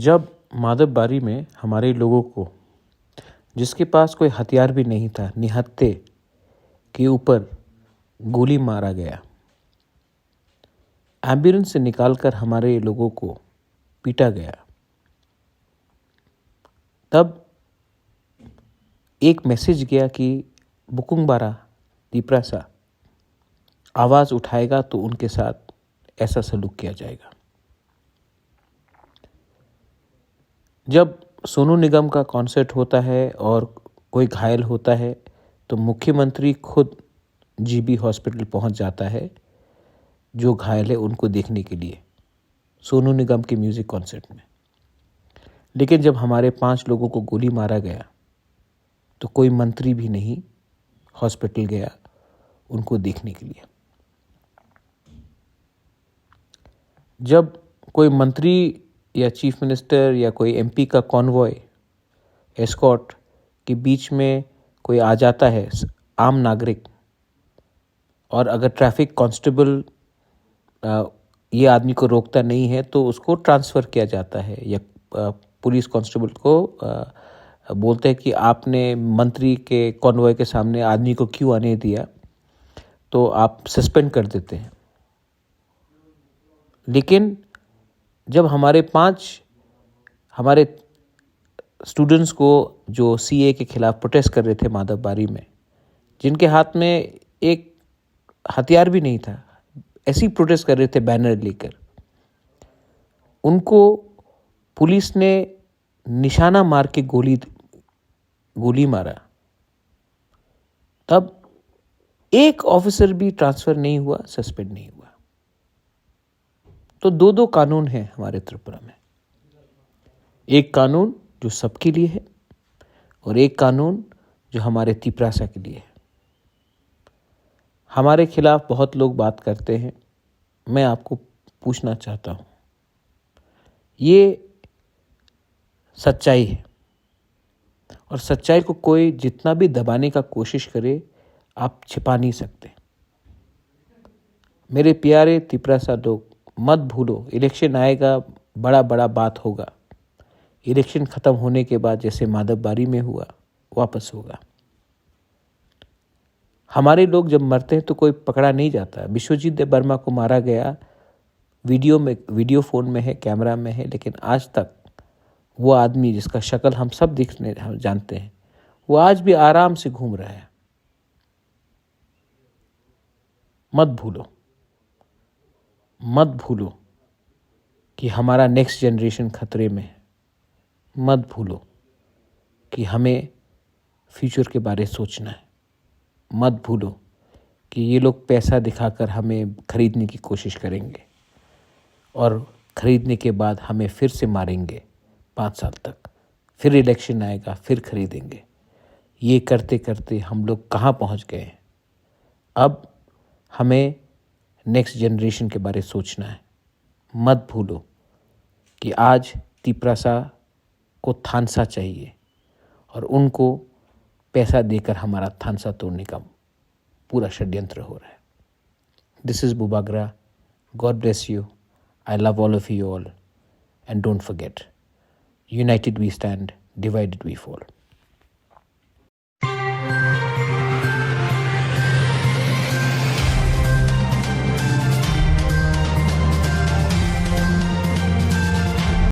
जब माधवबारी में हमारे लोगों को, जिसके पास कोई हथियार भी नहीं था, निहत्थे के ऊपर गोली मारा गया, एम्बुलेंस से निकालकर हमारे लोगों को पीटा गया, तब एक मैसेज गया कि बुकुंगबारा तिप्रासा आवाज़ उठाएगा तो उनके साथ ऐसा सलूक किया जाएगा। जब सोनू निगम का कॉन्सर्ट होता है और कोई घायल होता है तो मुख्यमंत्री खुद जीबी हॉस्पिटल पहुंच जाता है जो घायल है उनको देखने के लिए सोनू निगम के म्यूज़िक कॉन्सर्ट में। लेकिन जब हमारे 5 लोगों को गोली मारा गया तो कोई मंत्री भी नहीं हॉस्पिटल गया उनको देखने के लिए। जब कोई मंत्री या चीफ मिनिस्टर या कोई एमपी का कॉन्वॉय एस्कॉर्ट के बीच में कोई आ जाता है, आम नागरिक, और अगर ट्रैफिक कांस्टेबल ये आदमी को रोकता नहीं है तो उसको ट्रांसफ़र किया जाता है, या पुलिस कांस्टेबल को बोलते हैं कि आपने मंत्री के कॉन्वॉय के सामने आदमी को क्यों आने दिया, तो आप सस्पेंड कर देते हैं। लेकिन जब हमारे स्टूडेंट्स को जो सीए के खिलाफ प्रोटेस्ट कर रहे थे माधवबारी में, जिनके हाथ में एक हथियार भी नहीं था, ऐसी प्रोटेस्ट कर रहे थे बैनर लेकर, उनको पुलिस ने निशाना मार के गोली मारा, तब एक ऑफिसर भी ट्रांसफ़र नहीं हुआ, सस्पेंड नहीं हुआ। तो 2 कानून हैं हमारे त्रिपुरा में, एक कानून जो सबके लिए है और एक कानून जो हमारे तिप्रासा के लिए है। हमारे खिलाफ बहुत लोग बात करते हैं, मैं आपको पूछना चाहता हूँ, ये सच्चाई है और सच्चाई को कोई जितना भी दबाने का कोशिश करे आप छिपा नहीं सकते। मेरे प्यारे तिप्रासा लोग, मत भूलो, इलेक्शन आएगा, बड़ा बात होगा। इलेक्शन ख़त्म होने के बाद जैसे माधवबारी में हुआ वापस होगा। हमारे लोग जब मरते हैं तो कोई पकड़ा नहीं जाता। विश्वजीत देव वर्मा को मारा गया, वीडियो फ़ोन में है, कैमरा में है, लेकिन आज तक वो आदमी जिसका शक्ल हम सब हम जानते हैं, वो आज भी आराम से घूम रहा है। मत भूलो कि हमारा नेक्स्ट जनरेशन खतरे में है। मत भूलो कि हमें फ्यूचर के बारे सोचना है। मत भूलो कि ये लोग पैसा दिखाकर हमें खरीदने की कोशिश करेंगे और खरीदने के बाद हमें फिर से मारेंगे 5 साल तक, फिर इलेक्शन आएगा, फिर खरीदेंगे। ये करते करते हम लोग कहाँ पहुँच गए हैं। अब हमें नेक्स्ट जनरेशन के बारे सोचना है। मत भूलो कि आज तिप्रासा को थानसा चाहिए और उनको पैसा देकर हमारा थानसा तोड़ने का पूरा षड्यंत्र हो रहा है। This is Bubagra. God bless you. I love all of you all. And don't forget, united we stand, divided we fall.